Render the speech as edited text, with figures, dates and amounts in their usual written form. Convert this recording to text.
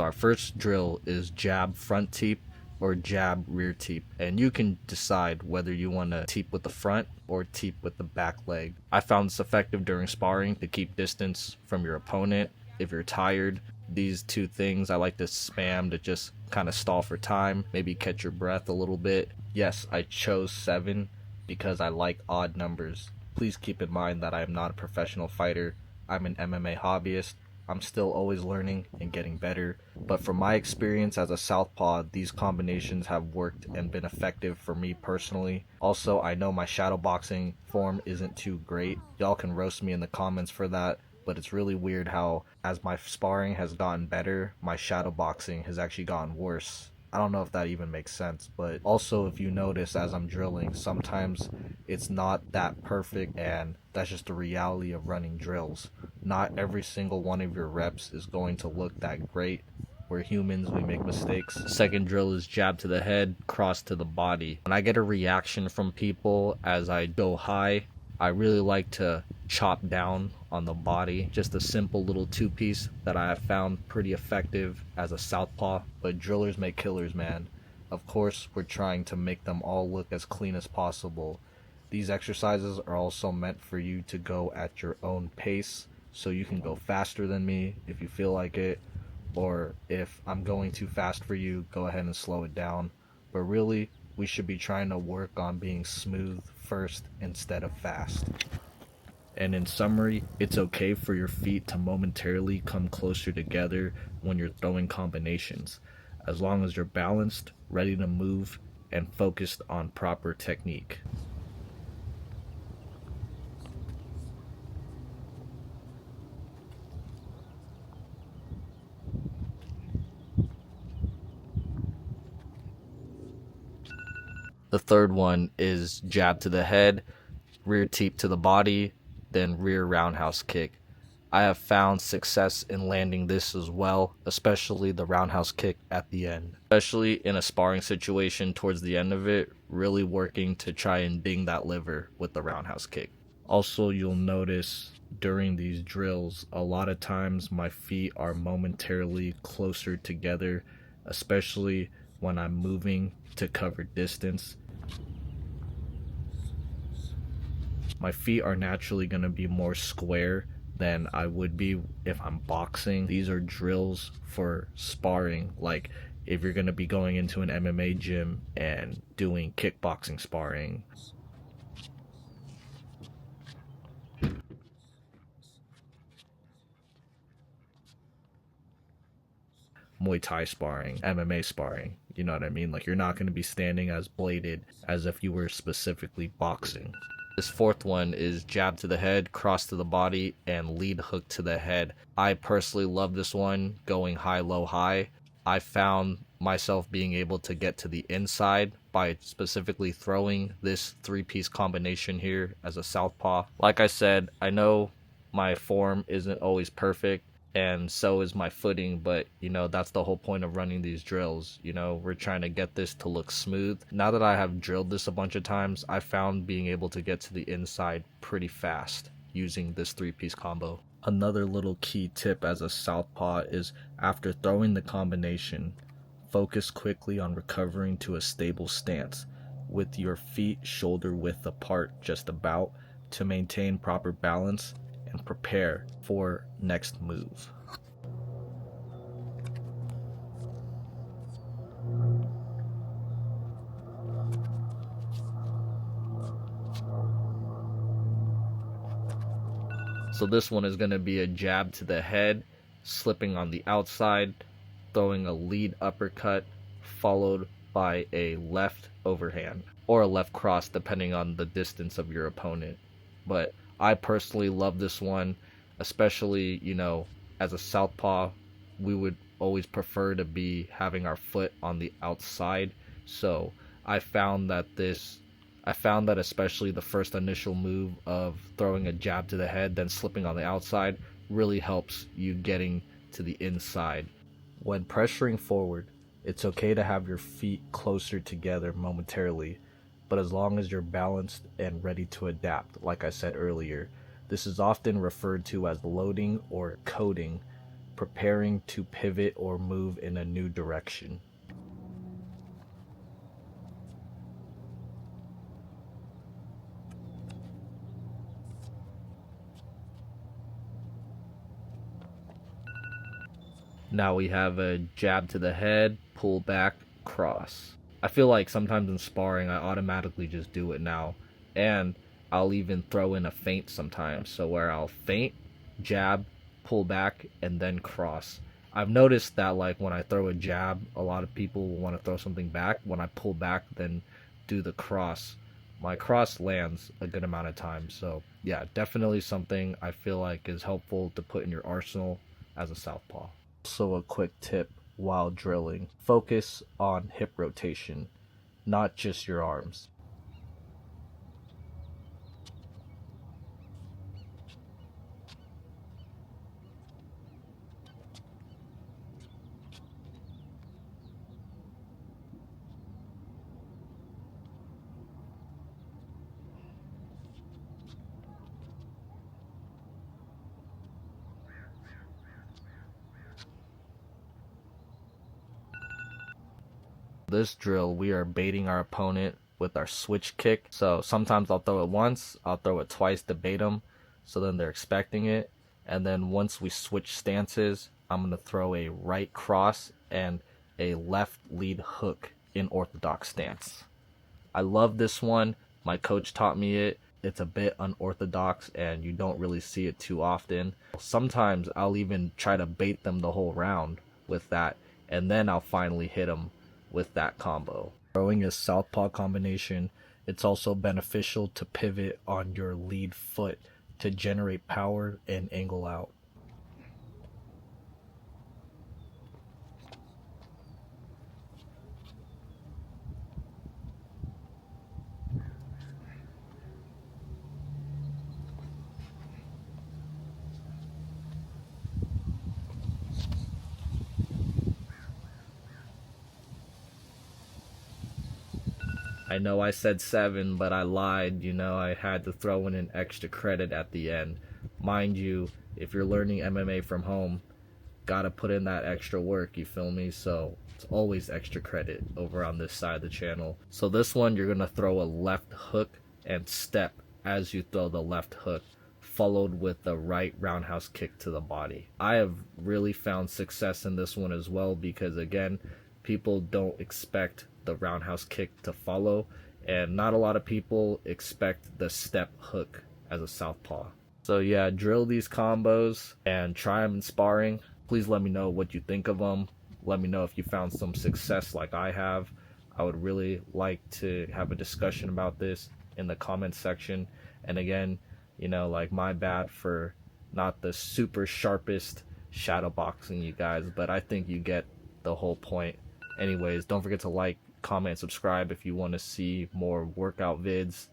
Our first drill is jab front teep or jab rear teep, and you can decide whether you want to teep with the front or teep with the back leg. I found this effective during sparring to keep distance from your opponent. If you're tired, these two things I like to spam to just kind of stall for time, maybe catch your breath a little bit. Yes, I chose 7 because I like odd numbers. Please keep in mind that I am not a professional fighter. I'm an MMA hobbyist. I'm still always learning and getting better, but from my experience as a southpaw, these combinations have worked and been effective for me personally. Also, I know my shadow boxing form isn't too great. Y'all can roast me in the comments for that, but it's really weird how as my sparring has gotten better, my shadow boxing has actually gotten worse. I don't know if that even makes sense, but also if you notice as I'm drilling, sometimes it's not that perfect, and that's just the reality of running drills. Not every single one of your reps is going to look that great. We're humans, we make mistakes. Second drill is jab to the head, cross to the body. When I get a reaction from people as I go high, I really like to chop down on the body. Just a simple little 2-piece that I have found pretty effective as a southpaw. But drillers make killers, man. Of course, we're trying to make them all look as clean as possible. These exercises are also meant for you to go at your own pace, so you can go faster than me if you feel like it, or if I'm going too fast for you, go ahead and slow it down. But really, we should be trying to work on being smooth first instead of fast. And in summary, it's okay for your feet to momentarily come closer together when you're throwing combinations, as long as you're balanced, ready to move, and focused on proper technique. The third one is jab to the head, rear teep to the body, then rear roundhouse kick. I have found success in landing this as well, especially the roundhouse kick at the end. Especially in a sparring situation towards the end of it, really working to try and ding that liver with the roundhouse kick. Also, you'll notice during these drills, a lot of times my feet are momentarily closer together, especially when I'm moving to cover distance. My feet are naturally going to be more square than I would be if I'm boxing. These are drills for sparring, like if you're going to be going into an MMA gym and doing kickboxing sparring. Muay Thai sparring, MMA sparring, you know what I mean? Like, you're not going to be standing as bladed as if you were specifically boxing. This fourth one is jab to the head, cross to the body, and lead hook to the head. I personally love this one, going high, low, high. I found myself being able to get to the inside by specifically throwing this 3-piece combination here as a southpaw. Like I said, I know my form isn't always perfect, and so is my footing, but that's the whole point of running these drills. We're trying to get this to look smooth. Now that I have drilled this a bunch of times, I found being able to get to the inside pretty fast using this 3-piece combo. Another little key tip as a southpaw is, after throwing the combination, focus quickly on recovering to a stable stance with your feet shoulder width apart just about, to maintain proper balance and prepare for next move. So this one is going to be a jab to the head, slipping on the outside, throwing a lead uppercut, followed by a left overhand or a left cross depending on the distance of your opponent. But I personally love this one, especially, as a southpaw, we would always prefer to be having our foot on the outside. So I found that especially the first initial move of throwing a jab to the head, then slipping on the outside, really helps you getting to the inside. When pressuring forward, it's okay to have your feet closer together momentarily, but as long as you're balanced and ready to adapt, like I said earlier. This is often referred to as loading or coding. preparing to pivot or move in a new direction. Now we have a jab to the head, pull back, cross. I feel like sometimes in sparring I automatically just do it now. And I'll even throw in a feint sometimes. So where I'll feint, jab, pull back, and then cross. I've noticed that like when I throw a jab, a lot of people will want to throw something back. When I pull back, then do the cross. My cross lands a good amount of times. So yeah, definitely something I feel like is helpful to put in your arsenal as a southpaw. So a quick tip while drilling, focus on hip rotation, not just your arms. This drill, we are baiting our opponent with our switch kick. So sometimes I'll throw it once, I'll throw it twice to bait them, so then they're expecting it. And then once we switch stances, I'm going to throw a right cross and a left lead hook in orthodox stance. I love this one. My coach taught me it. It's a bit unorthodox and you don't really see it too often. Sometimes I'll even try to bait them the whole round with that, and then I'll finally hit them with that combo. Throwing a southpaw combination, it's also beneficial to pivot on your lead foot to generate power and angle out. I know I said 7, but I lied. I had to throw in an extra credit at the end. Mind you, if you're learning MMA from home, gotta put in that extra work, you feel me? So it's always extra credit over on this side of the channel. So this one, you're gonna throw a left hook and step as you throw the left hook, followed with the right roundhouse kick to the body. I have really found success in this one as well because, again, people don't expect the roundhouse kick to follow, and not a lot of people expect the step hook as a southpaw. So yeah, drill these combos and try them in sparring. Please let me know what you think of them. Let me know if you found some success like I have. I would really like to have a discussion about this in the comments section. And again, like, my bad for not the super sharpest shadow boxing, you guys, but I think you get the whole point. Anyways, don't forget to like, comment, subscribe if you want to see more workout vids.